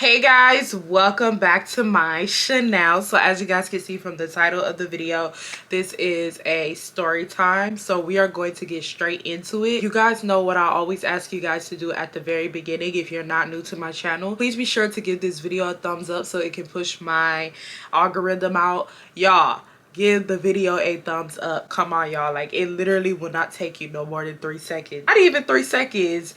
Hey guys, welcome back to my channel. So as you guys can see from the title of the video, this is a story time. So we are going to get straight into it. You guys know what I always ask you guys to do at the very beginning. If you're not new to my channel, please be sure to give this video a thumbs up so it can push my algorithm out. Y'all, give the video a thumbs up. Come on, y'all. Like, it literally will not take you no more than 3 seconds. Not even 3 seconds.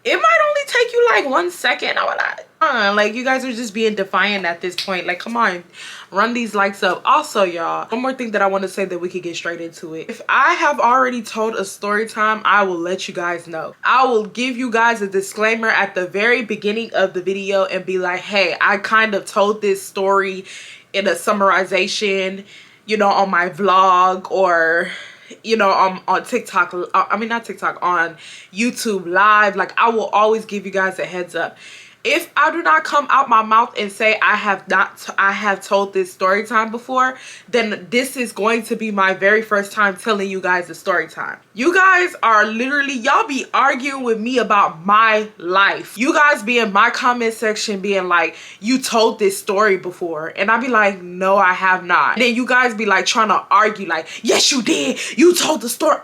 It might only take you like 1 second or not. Like, you guys are just being defiant at this point. Like, come on, run these likes up. Also, y'all, one more thing that I want to say that we could get straight into it. If I have already told a story time, I will let you guys know. I will give you guys a disclaimer at the very beginning of the video and be like, hey, I kind of told this story in a summarization, you know, on my vlog, or you know, on TikTok, I mean not TikTok, on YouTube live. Like, I will always give you guys a heads up. If I do not come out my mouth and say I have told this story time before, then this is going to be my very first time telling you guys a story time. You guys are literally, y'all be arguing with me about my life. You guys be in my comment section being like, you told this story before. And I be like, no, I have not. And then you guys be like trying to argue like, yes, you did. You told the story.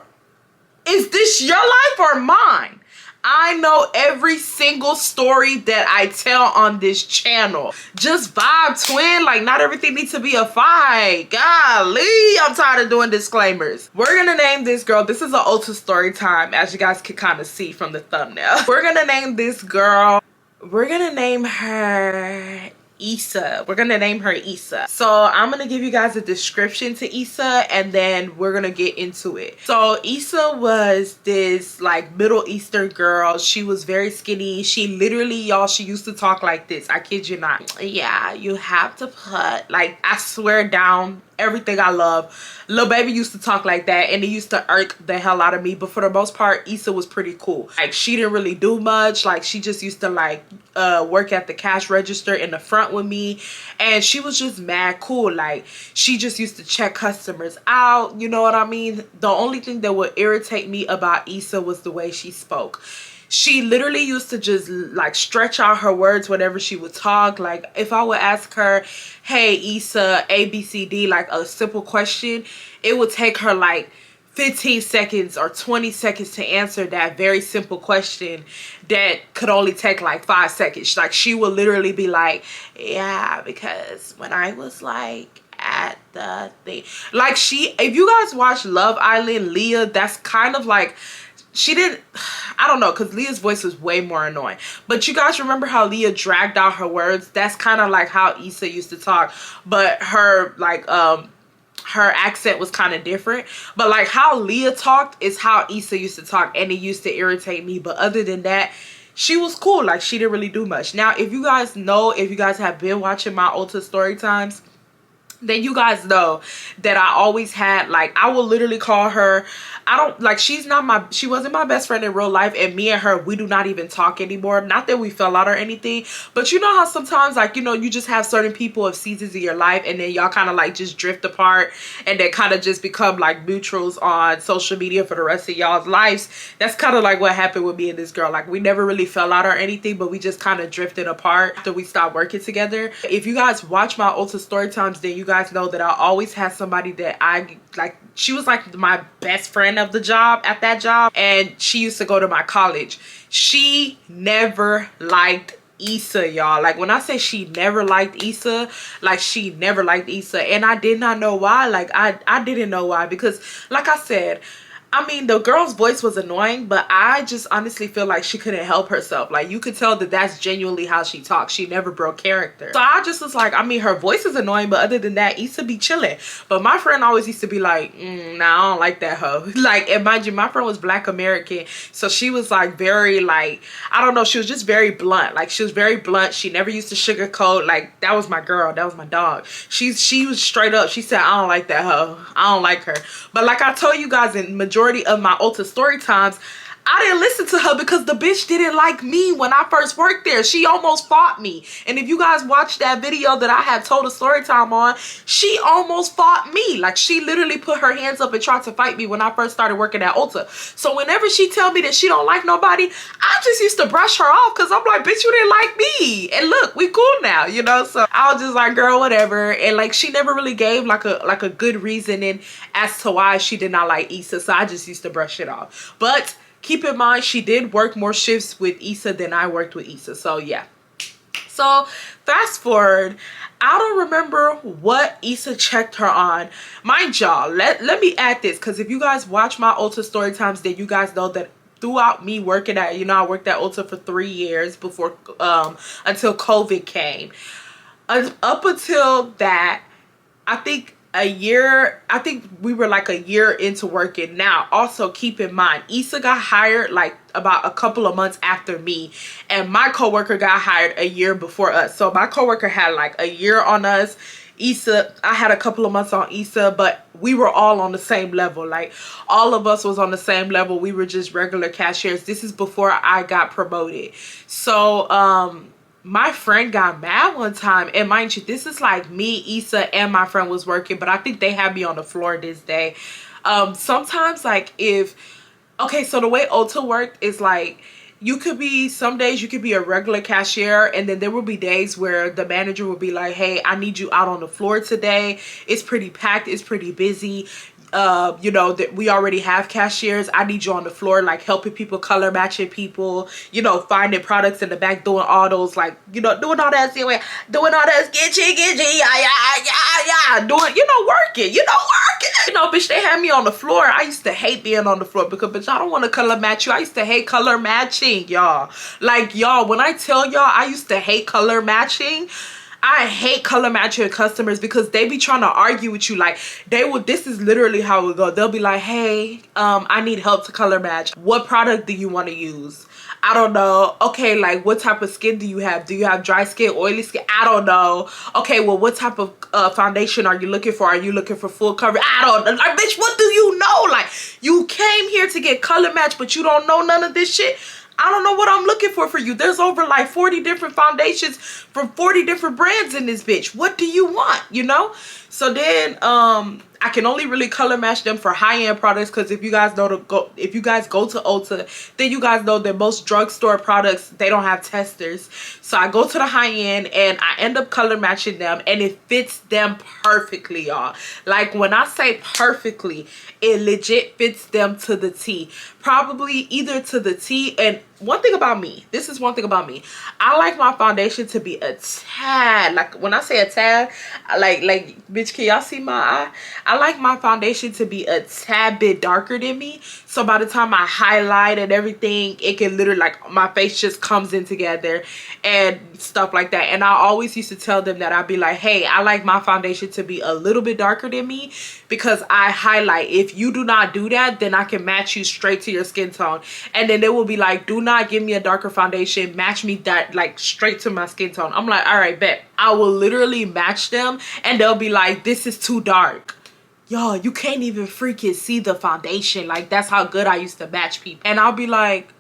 Is this your life or mine? I know every single story that I tell on this channel. Just vibe, twin. Like, not everything needs to be a fight. Golly, I'm tired of doing disclaimers. We're gonna name this girl. This is an Ulta story time, as you guys can kind of see from the thumbnail. We're gonna name this girl. We're gonna name her Issa. We're gonna name her Issa. So I'm gonna give you guys a description to Issa and then we're gonna get into it. So Issa was this like Middle Eastern girl. She was very skinny. She literally, y'all, she used to talk like this. I kid you not. Yeah, you have to put, like, I swear down everything I love. Lil Baby used to talk like that and it used to irk the hell out of me, but for the most part Issa was pretty cool. Like, she didn't really do much. Like, she just used to like work at the cash register in the front with me, and she was just mad cool. Like, she just used to check customers out, you know what I mean? The only thing that would irritate me about Issa was the way she spoke. She literally used to just like stretch out her words whenever she would talk. Like, if I would ask her, hey Issa, ABCD, like a simple question, it would take her like 15 seconds or 20 seconds to answer that very simple question that could only take like 5 seconds. Like, she would literally be like, yeah, because when I was like at the thing, like, she, if you guys watch Love Island, Leah, that's kind of like, she didn't, I don't know, because Leah's voice was way more annoying. But you guys remember how Leah dragged out her words? That's kind of like how Issa used to talk, but her like her accent was kind of different. But like how Leah talked is how Issa used to talk, and it used to irritate me. But other than that, she was cool. Like, she didn't really do much. Now, if you guys know, if you guys have been watching my Ulta story times, then you guys know that I always had, like, I will literally call her, I don't, like, she wasn't my best friend in real life, and me and her, we do not even talk anymore. Not that we fell out or anything, but you know how sometimes, like, you know, you just have certain people of seasons of your life, and then y'all kind of like just drift apart, and then kind of just become like neutrals on social media for the rest of y'all's lives. That's kind of like what happened with me and this girl. Like, we never really fell out or anything, but we just kind of drifted apart after we stopped working together. If you guys watch my Ulta story times, then you guys know that I always had somebody that I like. She was like my best friend of the job, at that job, and she used to go to my college. She never liked Issa, y'all. Like, when I say she never liked Issa, like, she never liked Issa, and I did not know why. Like, I didn't know why, because like I said, I mean, the girl's voice was annoying, but I just honestly feel like she couldn't help herself. Like, you could tell that that's genuinely how she talks. She never broke character. So I just was like, I mean, her voice is annoying, but other than that, Issa be chilling. But my friend always used to be like, nah, I don't like that hoe. Like, and mind you, my friend was Black American, so she was like very, like, I don't know, she was just very blunt. Like, she was very blunt. She never used to sugarcoat. Like, that was my girl. That was my dog. She was straight up. She said, I don't like that hoe. I don't like her. But like I told you guys, in majority of my Ulta story times, I didn't listen to her because the bitch didn't like me when I first worked there. She almost fought me. And if you guys watched that video that I had told a story time on, she almost fought me. Like, she literally put her hands up and tried to fight me when I first started working at Ulta. So whenever she tell me that she don't like nobody, I I just used to brush her off because I'm like, bitch, you didn't like me. And look, we cool now, you know? So I was just like, girl, whatever. And like, she never really gave like a good reasoning as to why she did not like Issa. So I just used to brush it off. But keep in mind, she did work more shifts with Issa than I worked with Issa. So yeah. So fast forward, I don't remember what Issa checked her on. Mind y'all, let me add this, because if you guys watch my Ulta story times, then you guys know that throughout me working at, you know, I worked at Ulta for 3 years before until COVID came. Up until that, I think we were like a year into working. Now also keep in mind, Issa got hired like about a couple of months after me, and my coworker got hired a year before us. So my coworker had like a year on us. Issa, I had a couple of months on Issa, but we were all on the same level. Like all of us was on the same level. We were just regular cashiers. This is before I got promoted. So my friend got mad one time, and mind you, this is like me, Issa, and my friend was working, but I think they had me on the floor this day. Sometimes like okay, so the way Ulta worked is like, you could be, some days you could be a regular cashier, and then there will be days where the manager will be like, hey, I need you out on the floor today. It's pretty packed, it's pretty busy. You know, that we already have cashiers. I need you on the floor, like helping people, color matching people, you know, finding products in the back, doing all those, like, you know, doing all that, doing all that, get yeah, doing, you know, working, you know, bitch, they had me on the floor. I used to hate being on the floor because, bitch, I don't want to color match you. I used to hate color matching, y'all. Like, y'all, when I tell y'all I used to hate color matching, I hate color matching customers because they be trying to argue with you. Like, this is literally how it would go. They'll be like, hey, I need help to color match. What product do you want to use? I don't know. Okay, like, what type of skin do you have? Do you have dry skin, oily skin? I don't know. Okay, well, what type of foundation are you looking for? Are you looking for full coverage? I don't know. Like, bitch, what do you know? Like, you came here to get color match, but you don't know none of this shit. I don't know what I'm looking for you. There's over like 40 different foundations from 40 different brands in this bitch. What do you want, you know? So then I can only really color match them for high-end products, because if you guys go to Ulta, then you guys know that most drugstore products, they don't have testers. So I go to the high-end and I end up color matching them, and it fits them perfectly, y'all. Like, when I say perfectly, it legit fits them to the T. Probably either to the T. And one thing about me, this is one thing about me, I like my foundation to be a tad, like when I say a tad, like bitch, can y'all see my eye? I like my foundation to be a tad bit darker than me, so by the time I highlight and everything, it can literally, like, my face just comes in together and stuff like that. And I always used to tell them that, I'd be like, hey, I like my foundation to be a little bit darker than me because I highlight. If you do not do that, then I can match you straight to your skin tone. And then they will be like, do not give me a darker foundation, match me that, like, straight to my skin tone. I'm like, all right, bet. I will literally match them, and they'll be like, this is too dark. Y'all, you can't even freaking see the foundation. Like, that's how good I used to match people. And I'll be like,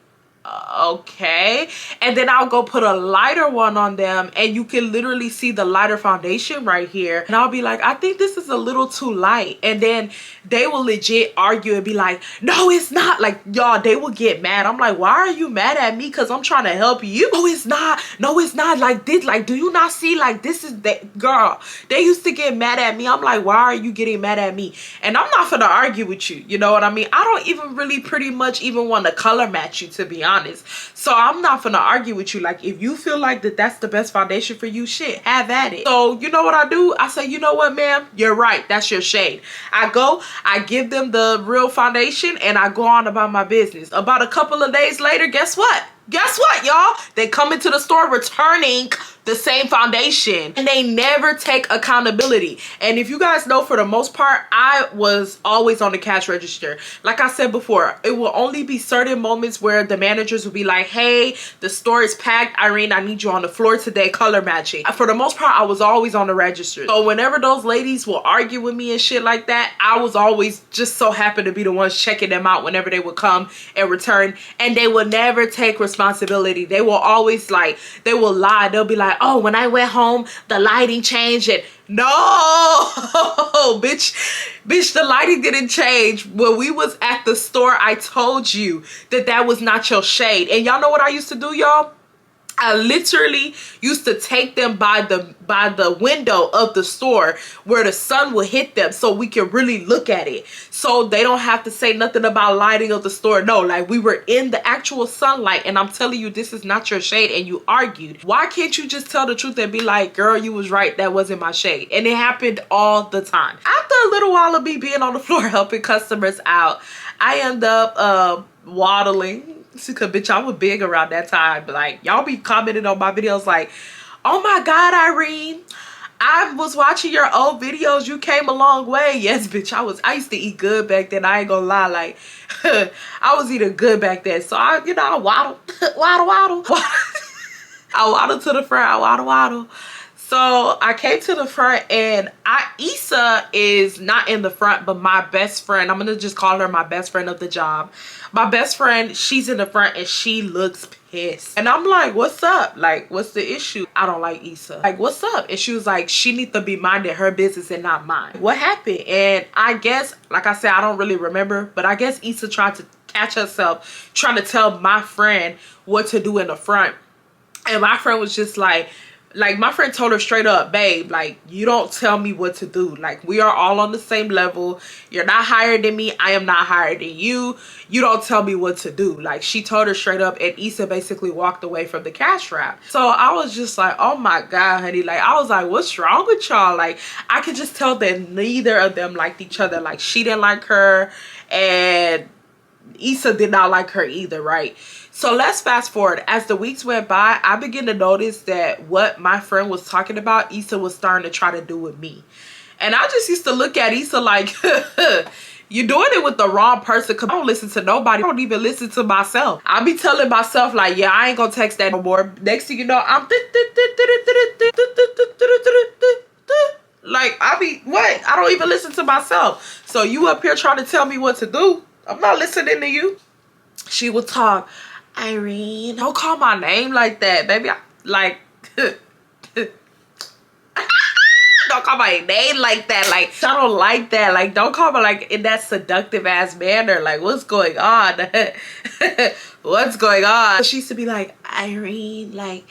okay. And then I'll go put a lighter one on them, and you can literally see the lighter foundation right here. And I'll be like, I think this is a little too light. And then they will legit argue and be like, no, it's not. Like, y'all, they will get mad. I'm like, why are you mad at me? Because I'm trying to help you. No, it's not. No, it's not. Like this. Like, do you not see? Like, this is that girl. They used to get mad at me. I'm like, why are you getting mad at me? And I'm not gonna argue with you. You know what I mean? I don't even really pretty much even want to color match you, to be honest. So I'm not gonna argue with you. Like, if you feel like that's the best foundation for you, shit, have at it. So you know what I do? I say, you know what, ma'am, you're right, that's your shade. I give them the real foundation, and I go on about my business. About a couple of days later, guess what, y'all? They come into the store returning the same foundation, and they never take accountability. And if you guys know, for the most part, I was always on the cash register. Like I said before, it will only be certain moments where the managers will be like, hey, the store is packed, Irene, I need you on the floor today, color matching. For the most part, I was always on the register. So whenever those ladies will argue with me and shit like that, I was always just so happy to be the ones checking them out whenever they would come and return. And they will never take responsibility. They will always, like, they will lie. They'll be like, like, oh, when I went home, the lighting changed. And no, bitch, the lighting didn't change. When we was at the store, I told you that was not your shade. And y'all know what I used to do, y'all? I literally used to take them by the window of the store where the sun would hit them so we can really look at it. So they don't have to say nothing about lighting of the store. No, like we were in the actual sunlight, and I'm telling you, this is not your shade, and you argued. Why can't you just tell the truth and be like, girl, you was right, that wasn't my shade? And it happened all the time. After a little while of me being on the floor helping customers out, I end up waddling. Because bitch, I was big around that time. Like, y'all be commenting on my videos like, oh my god, Irene, I was watching your old videos, you came a long way. Yes, bitch, I used to eat good back then. I ain't gonna lie, like I was eating good back then. So I waddle waddle I waddle to the front, I waddle. So I came to the front, and Issa is not in the front, but my best friend, I'm gonna just call her my best friend of the job. My best friend, she's in the front, and she looks pissed. And I'm like, what's up? Like, what's the issue? I don't like Issa. Like, what's up? And she was like, she needs to be minding her business and not mine. What happened? And I guess, like I said, I don't really remember, but I guess Issa tried to catch herself trying to tell my friend what to do in the front. And my friend was just like my friend told her straight up, babe, like, you don't tell me what to do. Like, we are all on the same level. You're not higher than me. I am not higher than you. You don't tell me what to do. Like, she told her straight up, and Issa basically walked away from the cash wrap. So I was just like, oh my god, honey. Like, I was like, what's wrong with y'all? Like, I could just tell that neither of them liked each other. Like, she didn't like her, and Issa did not like her either, right? So let's fast forward. As the weeks went by, I began to notice that what my friend was talking about, Issa was starting to try to do with me. And I just used to look at Issa like, you're doing it with the wrong person, because I don't listen to nobody. I don't even listen to myself. I be telling myself like, yeah, I ain't gonna text that no more. Next thing you know, I'm like, I be, what? I don't even listen to myself. So you up here trying to tell me what to do? I'm not listening to you. She would talk, Irene, don't call my name like that, baby. Like, don't call my name like that. Like, I don't like that. Like, don't call me like in that seductive ass manner. Like, what's going on? What's going on? She used to be like, Irene, like,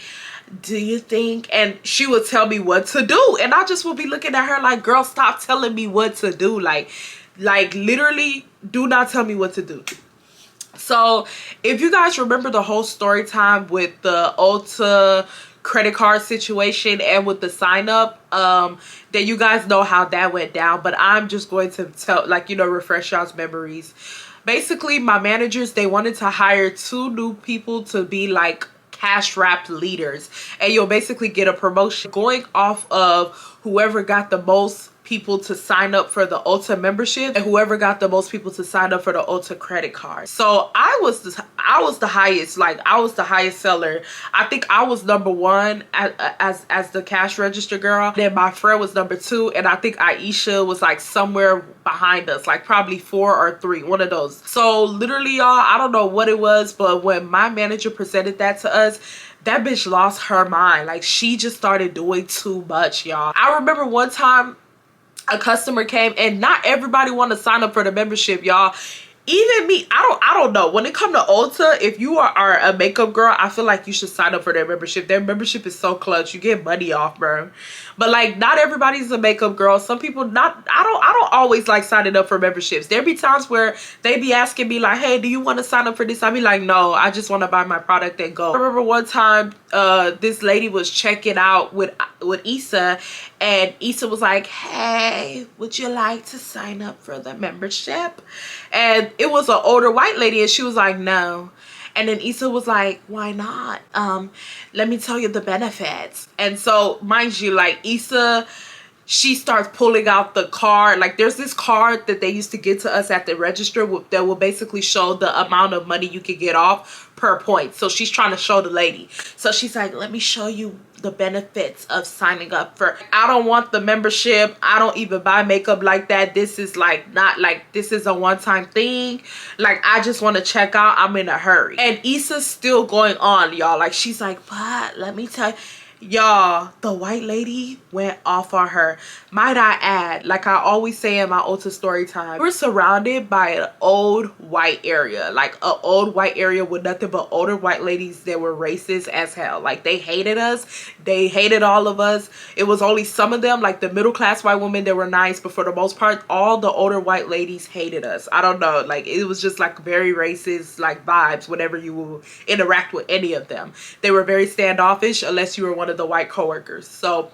do you think? And she would tell me what to do, and I just would be looking at her like, girl, stop telling me what to do. Like literally, do not tell me what to do. So if you guys remember the whole story time with the Ulta credit card situation and with the sign up, then you guys know how that went down. But I'm just going to tell, like, you know, refresh y'all's memories. Basically, my managers, they wanted to hire 2 new people to be like cash wrap leaders, and you'll basically get a promotion going off of whoever got the most people to sign up for the Ulta membership and whoever got the most people to sign up for the Ulta credit card. So I was the highest, like I was the highest seller. I think I was #1 as the cash register girl. Then my friend was #2, and I think Aisha was like somewhere behind us, like probably 4 or 3, one of those. So literally, y'all, I don't know what it was, but when my manager presented that to us, that bitch lost her mind. Like, she just started doing too much, y'all. I remember one time a customer came, and not everybody want to sign up for the membership, y'all. Even me, I don't know. When it comes to Ulta, if you are a makeup girl, I feel like you should sign up for their membership. Their membership is so clutch. You get money off, bro. But like, not everybody's a makeup girl. Some people not. I don't always like signing up for memberships. There be times where they be asking me like, hey, do you want to sign up for this? I be like, no, I just want to buy my product and go. I remember one time this lady was checking out with Issa, and Issa was like, hey, would you like to sign up for the membership? And it was an older white lady, and she was like, no. And then Issa was like, why not? Let me tell you the benefits. And so, mind you, like, Issa, she starts pulling out the card. Like, there's this card that they used to get to us at the register that will basically show the amount of money you could get off per point. So she's trying to show the lady. So she's like, let me show you the benefits of signing up for. I don't want the membership. I don't even buy makeup like that. This is like, not like, this is a one-time thing. Like, I just want to check out. I'm in a hurry. And Issa's still going on, y'all. Like, she's like, but let me tell you. Y'all, the white lady went off on her. Might I add, like I always say in my Ulta story time, we're surrounded by an old white area, like an old white area with nothing but older white ladies that were racist as hell. Like they hated us, they hated all of us. It was only some of them, like the middle class white women, that were nice, but for the most part all the older white ladies hated us. I don't know, like it was just like very racist like vibes whenever you will interact with any of them. They were very standoffish unless you were one of the white coworkers. So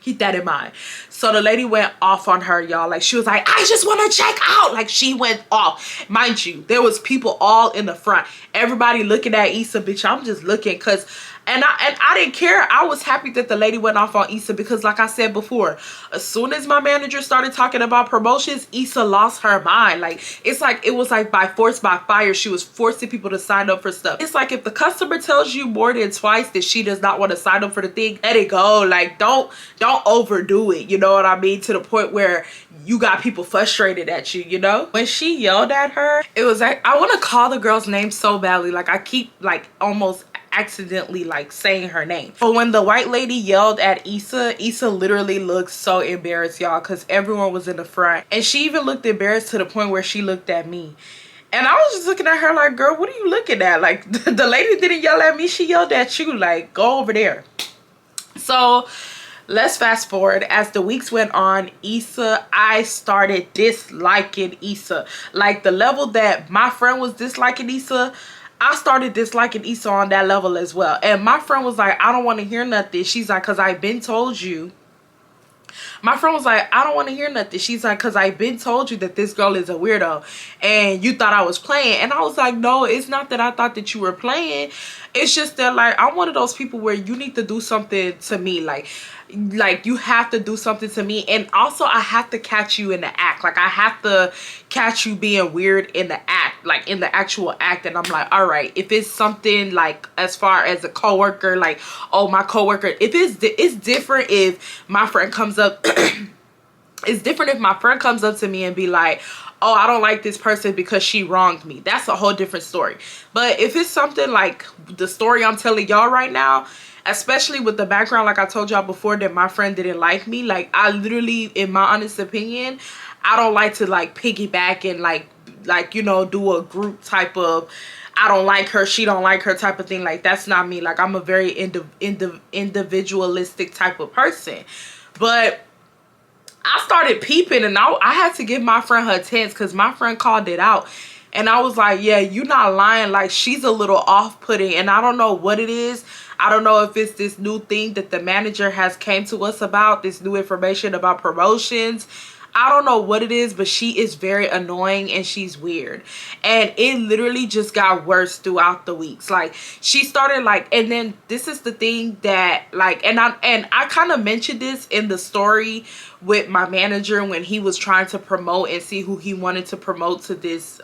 keep that in mind. So the lady went off on her, y'all. Like she was like, I just want to check out. Like she went off. Mind you, there was people all in the front, everybody looking at Issa. Bitch, I'm just looking because and I didn't care. I was happy that the lady went off on Issa because like I said before, as soon as my manager started talking about promotions, Issa lost her mind. Like it's like it was like by force by fire. She was forcing people to sign up for stuff. It's like if the customer tells you more than twice that she does not want to sign up for the thing, let it go. Like don't overdo it, you know what I mean, to the point where you got people frustrated at you, you know. When she yelled at her, it was like, I want to call the girl's name so badly, like I keep like almost accidentally like saying her name. But when the white lady yelled at Issa, Issa literally looked so embarrassed, y'all, because everyone was in the front, and she even looked embarrassed to the point where she looked at me. And I was just looking at her like, girl, what are you looking at? Like the lady didn't yell at me, she yelled at you. Like, go over there. So let's fast forward. As the weeks went on, Issa, I started disliking Issa. Like the level that my friend was disliking Issa, I started disliking Issa on that level as well. And my friend was like, I don't want to hear nothing. She's like, because I've been told you. My friend was like, I don't want to hear nothing. She's like, because I've been told you that this girl is a weirdo and you thought I was playing. And I was like, no, it's not that I thought that you were playing. It's just that like I'm one of those people where you need to do something to me. Like you have to do something to me, and also I have to catch you in the act. Like I have to catch you being weird in the act, like in the actual act. And I'm like, all right, if it's something like as far as a coworker, like, oh, my coworker, if it's different if my friend comes up it's different if my friend comes up to me and be like, oh, I don't like this person because she wronged me. That's a whole different story. But if it's something like the story I'm telling y'all right now, especially with the background, like I told y'all before, that my friend didn't like me, like I literally, in my honest opinion, I don't like to like piggyback and like you know, do a group type of I don't like her, she don't like her type of thing. Like that's not me. Like I'm a very individualistic type of person. But I started peeping, and I had to give my friend her chance because my friend called it out. And I was like, yeah, you're not lying. Like she's a little off-putting, and I don't know what it is. I don't know if it's this new thing that the manager has came to us about, this new information about promotions. I don't know what it is, but she is very annoying and she's weird. And it literally just got worse throughout the weeks. Like she started like, and then this is the thing that like, and I kind of mentioned this in the story with my manager when he was trying to promote and see who he wanted to promote to this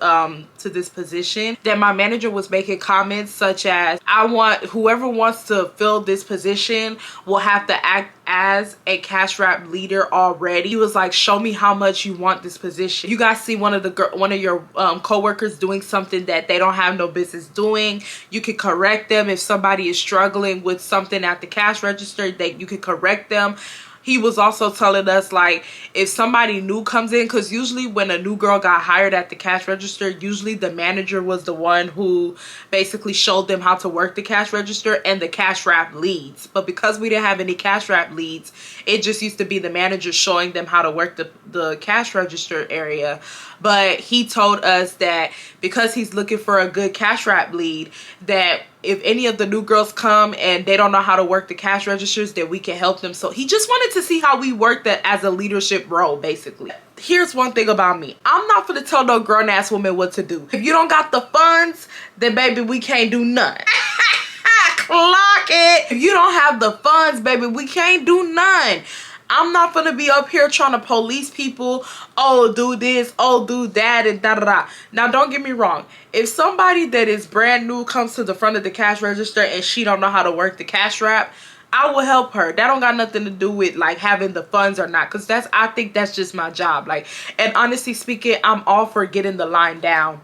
position, that my manager was making comments such as, I want whoever wants to fill this position will have to act as a cash wrap leader already. He was like, show me how much you want this position. You guys see one of your co-workers doing something that they don't have no business doing, you can correct them. If somebody is struggling with something at the cash register, that you can correct them. He was also telling us like if somebody new comes in, because usually when a new girl got hired at the cash register, usually the manager was the one who basically showed them how to work the cash register and the cash wrap leads. But because we didn't have any cash wrap leads, it just used to be the manager showing them how to work the cash register area. But he told us that because he's looking for a good cash wrap lead, that if any of the new girls come and they don't know how to work the cash registers, that we can help them. So he just wanted to see how we work that as a leadership role, basically. Here's one thing about me. I'm not gonna tell no grown-ass woman what to do. If you don't got the funds, then baby, we can't do nothing. Clock it. If you don't have the funds, baby, we can't do none. I'm not gonna be up here trying to police people. Oh, do this, oh, do that, and da da da. Now, don't get me wrong. If somebody that is brand new comes to the front of the cash register and she don't know how to work the cash wrap, I will help her. That don't got nothing to do with like having the funds or not, because I think that's just my job. Like, and honestly speaking, I'm all for getting the line down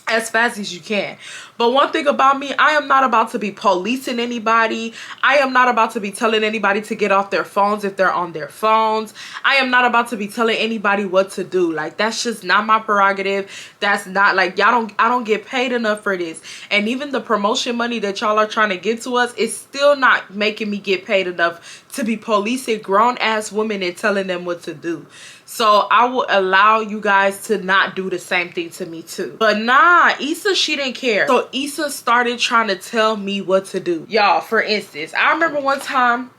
as fast as you can. But one thing about me, I am not about to be policing anybody. I am not about to be telling anybody to get off their phones if they're on their phones. I am not about to be telling anybody what to do. Like, that's just not my prerogative. That's not, like, I don't get paid enough for this. And even the promotion money that y'all are trying to give to us is still not making me get paid enough to be policing grown ass women and telling them what to do. So I will allow you guys to not do the same thing to me too. But nah, Issa, she didn't care. So Issa started trying to tell me what to do. Y'all, for instance, I remember one time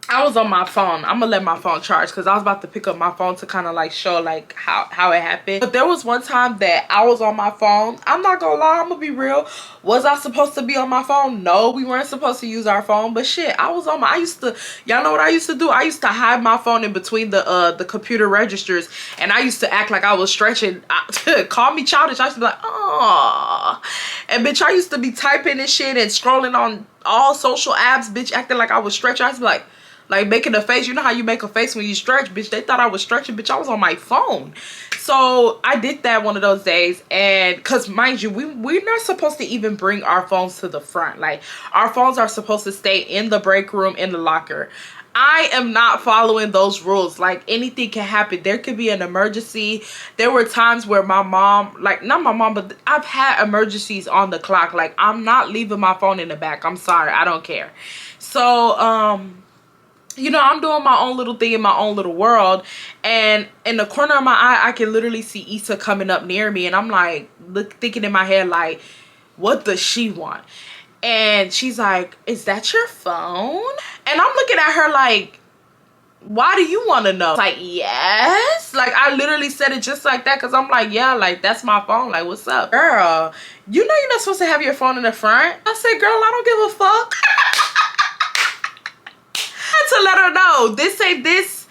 I was on my phone. I'm gonna let my phone charge because I was about to pick up my phone to kind of like show like how it happened. But there was one time that I was on my phone. I'm not gonna lie, I'm gonna be real. Was I supposed to be on my phone? No, we weren't supposed to use our phone. But shit, I was on my, I used to, y'all know what I used to do? I used to hide my phone in between the computer registers, and I used to act like I was stretching. Call me childish. I used to be like, oh, and bitch, I used to be typing and shit and scrolling on all social apps, bitch, acting like I was stretching. I used to be like making a face. You know how you make a face when you stretch, bitch? They thought I was stretching, bitch. I was on my phone. So I did that one of those days. And because mind you, we're not supposed to even bring our phones to the front. Like, our phones are supposed to stay in the break room, in the locker. I am not following those rules. Like, anything can happen. There could be an emergency. There were times where my mom, like, not my mom, but I've had emergencies on the clock. Like, I'm not leaving my phone in the back. I'm sorry, I don't care. So you know, I'm doing my own little thing in my own little world, and in the corner of my eye I can literally see Issa coming up near me, and I'm like thinking in my head, like, what does she want? And she's like, is that your phone? And I'm looking at her like, why do you want to know? Like, yes. Like, I literally said it just like that, because I'm like, yeah, like, that's my phone. Like, what's up? Girl, you know you're not supposed to have your phone in the front. I said, girl, I don't give a fuck. To let her know this ain't this,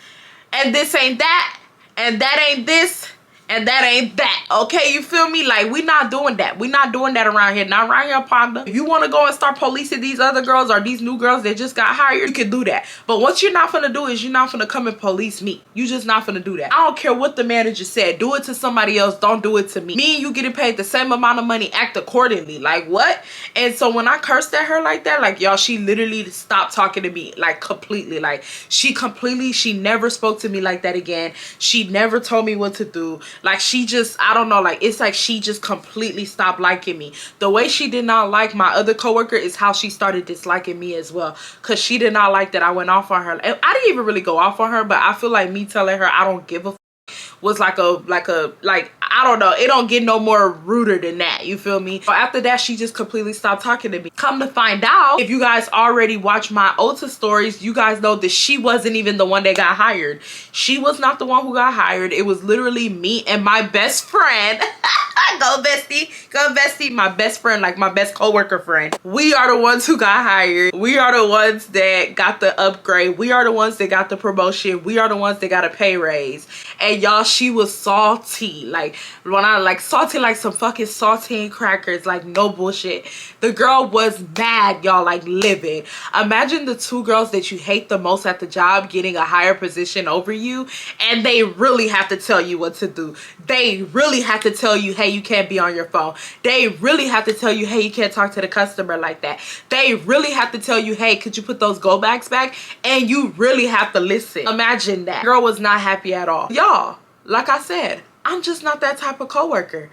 and this ain't that, and that ain't this, and that ain't that. Okay, you feel me? Like, we not doing that. We not doing that around here. Not around here, Ponda. If you want to go and start policing these other girls or these new girls that just got hired, you can do that. But what you're not gonna do is you're not gonna come and police me. You just not gonna do that. I don't care what the manager said. Do it to somebody else. Don't do it to me. Me and you getting paid the same amount of money. Act accordingly. Like, what? And so when I cursed at her like that, like, y'all, she literally stopped talking to me, like, completely. Like, she never spoke to me like that again. She never told me what to do. Like, she just, I don't know, like, it's like she just completely stopped liking me. The way she did not like my other coworker is how she started disliking me as well, because she did not like that I went off on her. And I didn't even really go off on her, but I feel like me telling her I don't give a was like I don't know, it don't get no more ruder than that, you feel me? So after that, she just completely stopped talking to me. Come to find out, if you guys already watch my Ulta stories, you guys know that she wasn't even the one that got hired. She was not the one who got hired. It was literally me and my best friend. Go bestie, go bestie. My best friend, like my best coworker friend. We are the ones who got hired. We are the ones that got the upgrade. We are the ones that got the promotion. We are the ones that got a pay raise. And y'all, she was salty. Like, when I like salty, like some fucking saltine crackers, like, no bullshit. The girl was mad, y'all, like livid. Imagine the two girls that you hate the most at the job getting a higher position over you, and they really have to tell you what to do. They really have to tell you, hey, you can't be on your phone. They really have to tell you, hey, you can't talk to the customer like that. They really have to tell you, hey, could you put those go bags back? And you really have to listen. Imagine that. Girl was not happy at all. Y'all, like I said, I'm just not that type of coworker.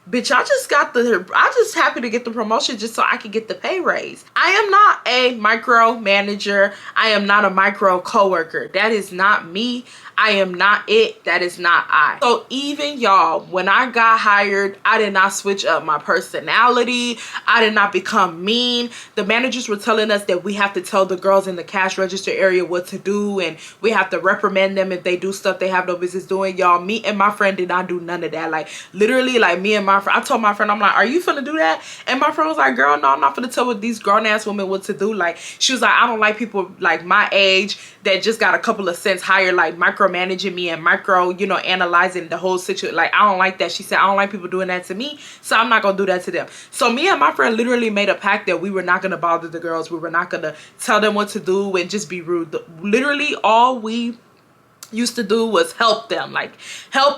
Bitch, I just happy to get the promotion just so I can get the pay raise. I am not a micro manager. I am not a micro coworker. That is not me. I am not it. That is not I. So even y'all, when I got hired, I did not switch up my personality. I did not become mean. The managers were telling us that we have to tell the girls in the cash register area what to do, and we have to reprimand them if they do stuff they have no business doing. Y'all, me and my friend did not do none of that. Like, literally, like, me and my friend, I told my friend, I'm like, are you finna do that? And my friend was like, girl, no, I'm not finna tell these grown ass women what to do. Like, she was like, I don't like people like my age that just got a couple of cents higher, like micromanaging me and micro, you know, analyzing the whole situation. Like, I don't like that. She said, I don't like people doing that to me, so I'm not gonna do that to them. So me and my friend literally made a pact that we were not gonna bother the girls. We were not gonna tell them what to do and just be rude. Literally all we used to do was help them. Like, help.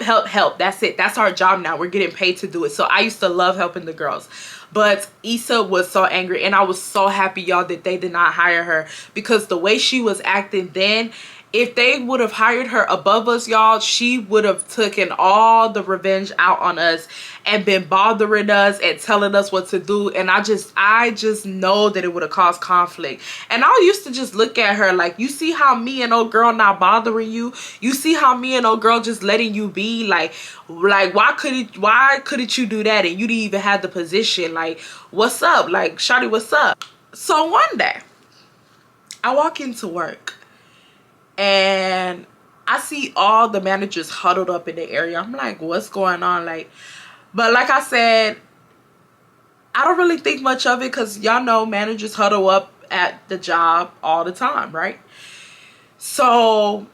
That's it. That's our job now. We're getting paid to do it. So I used to love helping the girls. But Issa was so angry, and I was so happy, y'all, that they did not hire her, because the way she was acting then, if they would have hired her above us, y'all, she would have taken all the revenge out on us and been bothering us and telling us what to do. And I just know that it would have caused conflict. And I used to just look at her like, you see how me and old girl not bothering you? You see how me and old girl just letting you be? Like why couldn't you do that? And you didn't even have the position. Like, what's up? Like, shawty, what's up? So one day I walk into work and I see all the managers huddled up in the area. I'm like, what's going on? Like, but like I said, I don't really think much of it, because y'all know managers huddle up at the job all the time, right? So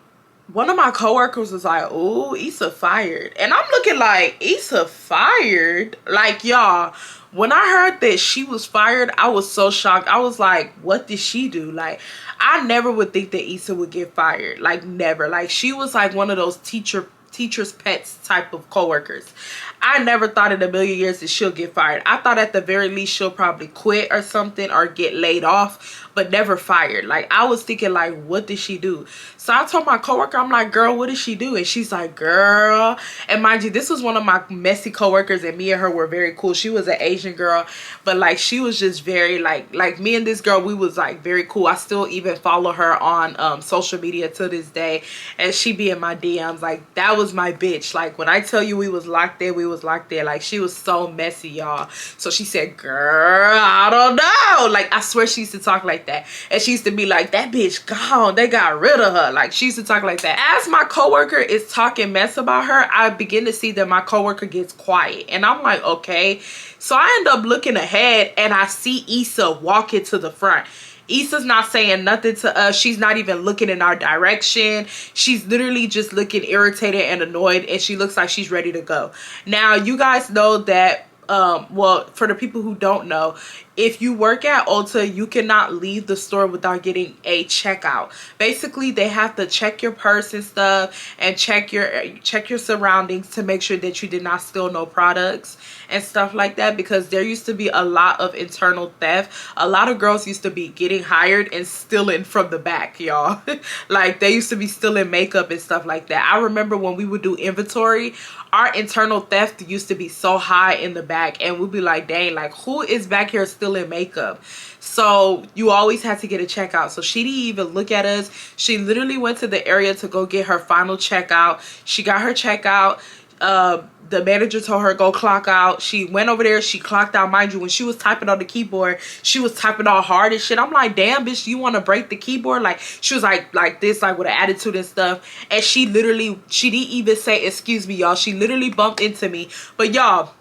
one of my coworkers was like, "Oh, Issa fired." And I'm looking like, Issa fired? Like, y'all, when I heard that she was fired, I was so shocked. I was like, what did she do? Like, I never would think that Issa would get fired. Like, never. Like, she was like one of those teacher's pets type of coworkers. I never thought in a million years that she'll get fired. I thought at the very least she'll probably quit or something, or get laid off, but never fired. Like, I was thinking, like, what did she do? So I told my coworker, I'm like, girl, what did she do? And she's like, girl. And mind you, this was one of my messy coworkers, and me and her were very cool. She was an Asian girl, but like, she was just very like me and this girl, we was like very cool. I still even follow her on social media to this day, and she be in my DMs. Like, that was my bitch. Like, when I tell you we was locked in, we was locked in. Like, she was so messy, y'all. So she said, girl, I don't know. Like, I swear she used to talk like that. And she used to be like, that bitch gone, they got rid of her. Like, she used to talk like that. As my coworker is talking mess about her, I begin to see that my coworker gets quiet, and I'm like, okay. So I end up looking ahead, and I see Issa walking to the front. Issa's not saying nothing to us. She's not even looking in our direction. She's literally just looking irritated and annoyed, and she looks like she's ready to go. Now, you guys know that, well, for the people who don't know, if you work at Ulta, you cannot leave the store without getting a checkout. Basically, they have to check your purse and stuff, and check your surroundings to make sure that you did not steal no products and stuff like that, because there used to be a lot of internal theft. A lot of girls used to be getting hired and stealing from the back, y'all. Like, they used to be stealing makeup and stuff like that. I remember when we would do inventory, our internal theft used to be so high in the back, and we'd be like, dang, like, who is back here still in makeup? So you always had to get a checkout. So she didn't even look at us. She literally went to the area to go get her final checkout. She got her checkout. The manager told her go clock out. She went over there, she clocked out. Mind you, when she was typing on the keyboard, she was typing all hard and shit. I'm like, damn, bitch, you want to break the keyboard? Like, she was like this, like with an attitude and stuff. And she didn't even say excuse me, y'all. She literally bumped into me. But y'all,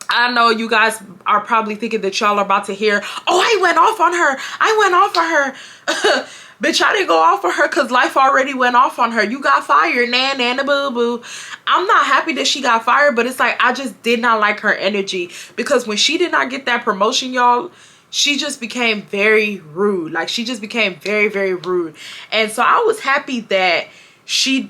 I know you guys are probably thinking that y'all are about to hear, oh, I went off on her. I went off on her. Bitch, I didn't go off on her because life already went off on her. You got fired, nana boo boo. I'm not happy that she got fired, but it's like, I just did not like her energy, because when she did not get that promotion, y'all, she just became very rude. Like, she just became very, very rude. And so I was happy that she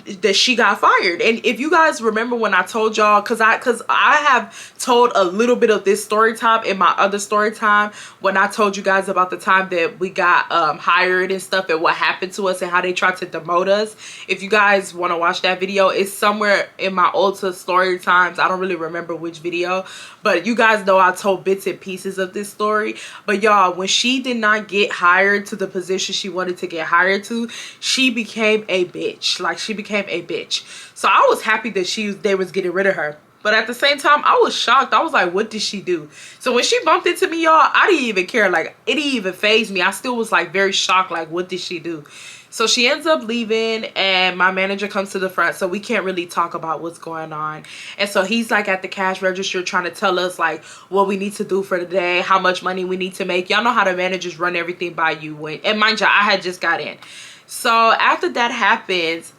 got fired. And if you guys remember when I told y'all, because I have told a little bit of this story time in my other story time, when I told you guys about the time that we got hired and stuff, and what happened to us and how they tried to demote us. If you guys want to watch that video, it's somewhere in my Ulta story times. I don't really remember which video, but you guys know I told bits and pieces of this story. But y'all, when she did not get hired to the position she wanted to get hired to, she became a bitch. Like, she became a bitch. So I was happy that they was getting rid of her. But at the same time, I was shocked. I was like, what did she do? So when she bumped into me, y'all, I didn't even care. Like, it didn't even faze me. I still was like very shocked. Like, what did she do? So she ends up leaving, and my manager comes to the front, so we can't really talk about what's going on. And so he's like at the cash register trying to tell us like what we need to do for the day, how much money we need to make. Y'all know how the managers run everything by you. And mind you, I had just got in. So after that happens,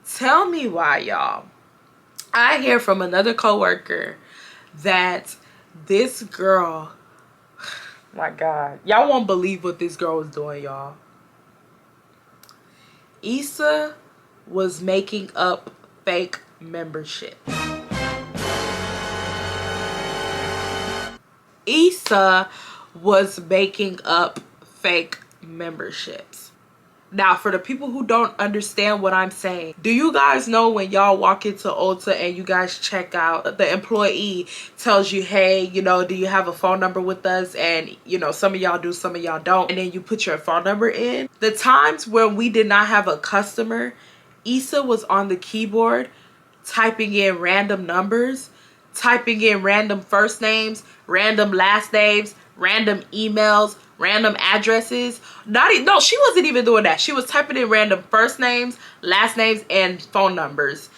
tell me why, y'all, I hear from another coworker that this girl, my God, y'all won't believe what this girl was doing, y'all. Issa was making up fake membership. Issa was making up fake memberships. Now, for the people who don't understand what I'm saying, do you guys know when y'all walk into Ulta and you guys check out, the employee tells you, hey, you know, do you have a phone number with us? And, you know, some of y'all do, some of y'all don't. And then you put your phone number in. The times when we did not have a customer, Issa was on the keyboard typing in random numbers, typing in random first names, random last names, random emails, random addresses. No, she wasn't even doing that. She was typing in random first names, last names, and phone numbers.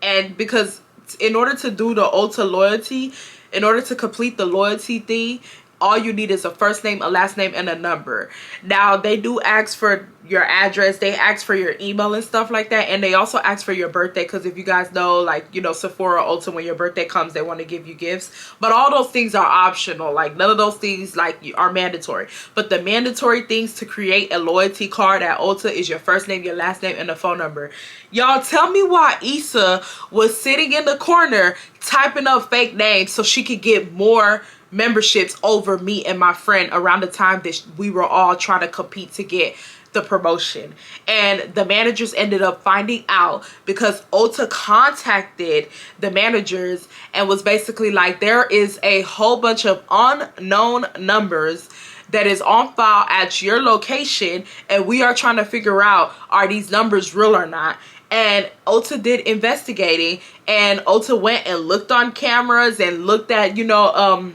And because in order to do the Ulta loyalty, in order to complete the loyalty thing, all you need is a first name, a last name, and a number. Now, they do ask for your address, they ask for your email and stuff like that, and they also ask for your birthday, because if you guys know, like, you know, Sephora, Ulta, when your birthday comes, they want to give you gifts. But all those things are optional. Like, none of those things, like, are mandatory. But the mandatory things to create a loyalty card at Ulta is your first name, your last name, and a phone number. Y'all, tell me why Issa was sitting in the corner typing up fake names so she could get more memberships over me and my friend around the time that we were all trying to compete to get the promotion. And the managers ended up finding out because Ulta contacted the managers and was basically like, there is a whole bunch of unknown numbers that is on file at your location, and we are trying to figure out, are these numbers real or not? And Ulta did investigating, and Ulta went and looked on cameras and looked at, you know,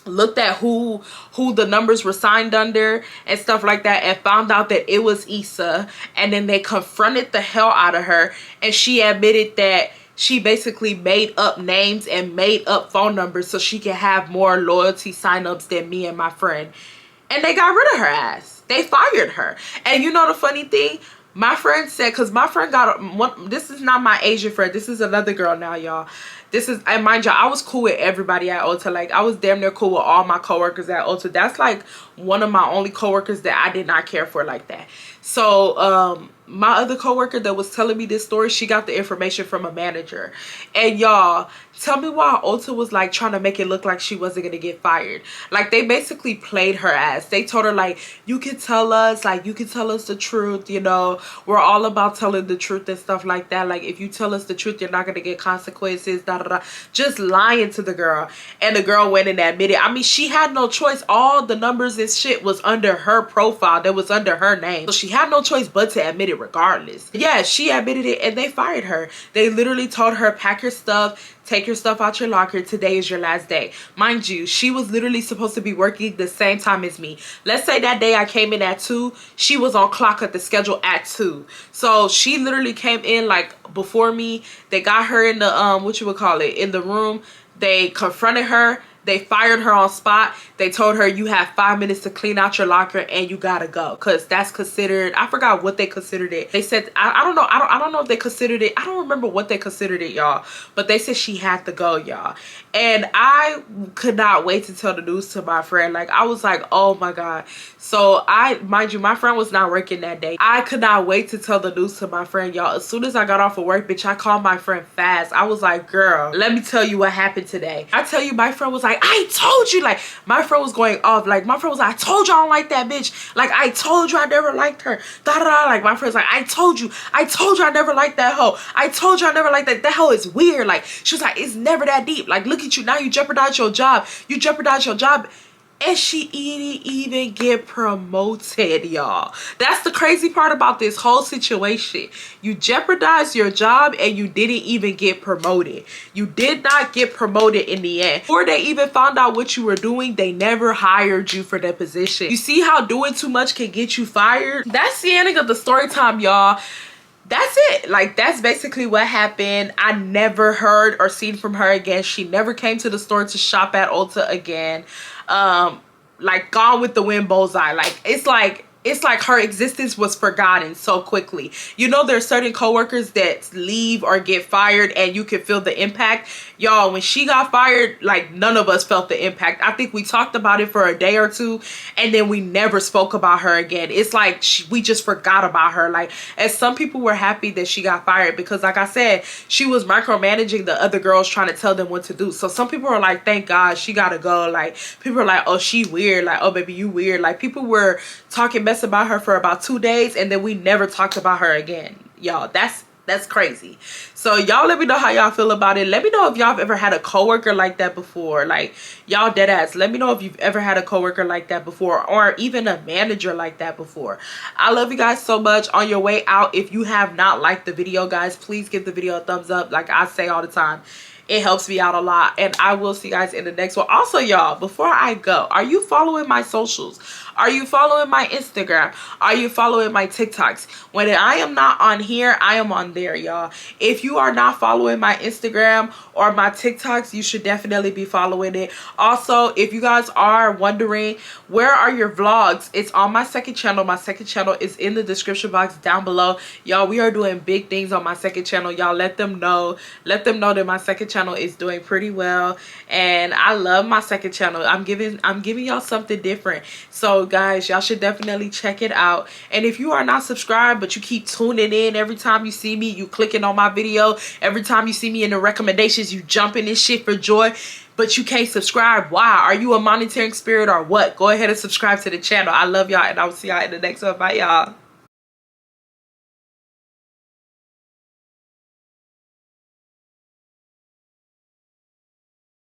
looked at who the numbers were signed under and stuff like that, and found out that it was Issa. And then they confronted the hell out of her, and she admitted that she basically made up names and made up phone numbers so she could have more loyalty signups than me and my friend. And they got rid of her ass. They fired her. And you know the funny thing, my friend said, because my friend got one, this is not my Asian friend, this is another girl now, y'all. This is, and mind y'all, I was cool with everybody at Ulta. Like, I was damn near cool with all my coworkers at Ulta. That's like one of my only coworkers that I did not care for like that. So my other coworker that was telling me this story, she got the information from a manager. And y'all, tell me why Ulta was like trying to make it look like she wasn't gonna get fired. Like, they basically played her ass. They told her, like, you can tell us, like, you can tell us the truth, you know, we're all about telling the truth and stuff like that. Like, if you tell us the truth, you're not gonna get consequences, da da da. Just lying to the girl. And the girl went and admitted. I mean, she had no choice. All the numbers and shit was under her profile, that was under her name, so she had no choice but to admit it regardless. Yeah, she admitted it, and they fired her. They literally told her, pack your stuff, take your stuff out your locker, today is your last day. Mind you, she was literally supposed to be working the same time as me. Let's say that day I came in at 2, she was on clock at the schedule at 2. So she literally came in like before me. They got her in the in the room. They confronted her. They fired her on spot. They told her, you have 5 minutes to clean out your locker and you gotta go, because that's considered, I forgot what they considered it. They said, I don't know, I don't know if they considered it, I don't remember what they considered it, y'all, but they said she had to go, y'all. And I could not wait to tell the news to my friend. Like, I was like, oh my god. So mind you, my friend was not working that day. I could not wait to tell the news to my friend, y'all. As soon as I got off of work, bitch, I called my friend fast. I was like, girl, let me tell you what happened today. I tell you, my friend was like, I told you. Like, my friend was going off. Like, my friend was like, I told you I don't like that bitch. Like, I told you I never liked her. Da da da. Like, my friend's like, I told you I never liked that hoe. I told you I never liked that. That hoe is weird. Like, she was like, it's never that deep. Like, look at you now. You jeopardize your job. You jeopardize your job. And she didn't even get promoted, y'all. That's the crazy part about this whole situation. You jeopardized your job and you didn't even get promoted. You did not get promoted in the end. Before they even found out what you were doing, they never hired you for the position. You see how doing too much can get you fired? That's the ending of the story time, y'all. That's it. Like, that's basically what happened. I never heard or seen from her again. She never came to the store to shop at Ulta again. Like, gone with the wind, bullseye. Like, it's like it's like her existence was forgotten so quickly. You know, there's certain coworkers that leave or get fired and you can feel the impact. Y'all, when she got fired, like, none of us felt the impact. I think we talked about it for a day or two and then we never spoke about her again. It's like we just forgot about her. Like, as some people were happy that she got fired because, like I said, she was micromanaging the other girls, trying to tell them what to do. So some people are like, thank God she gotta go. Like, people are like, oh, she weird. Like, oh, baby, you weird. Like, people were talking about her for about 2 days and then we never talked about her again. Y'all, that's crazy. So y'all let me know how y'all feel about it. Let me know if y'all have ever had a coworker like that before. Like, y'all dead ass, let me know if you've ever had a coworker like that before, or even a manager like that before. I love you guys so much. On your way out, if you have not liked the video, guys, please give the video a thumbs up. Like I say all the time, it helps me out a lot. And I will see you guys in the next one. Also, y'all, before I go, are you following my socials? Are you following my Instagram? Are you following my TikToks? When I am not on here, I am on there, y'all. If you are not following my Instagram or my TikToks, you should definitely be following it. Also, if you guys are wondering, where are your vlogs? It's on my second channel. My second channel is in the description box down below. Y'all, we are doing big things on my second channel. Y'all let them know. Let them know that my second channel is doing pretty well. And I love my second channel. I'm giving y'all something different. So guys, y'all should definitely check it out. And if you are not subscribed but you keep tuning in every time you see me, you clicking on my video, every time you see me in the recommendations, you jumping this shit for joy, but you can't subscribe, why? Are you a monitoring spirit or what? Go ahead and subscribe to the channel. I love y'all and I will see y'all in the next one. Bye, y'all.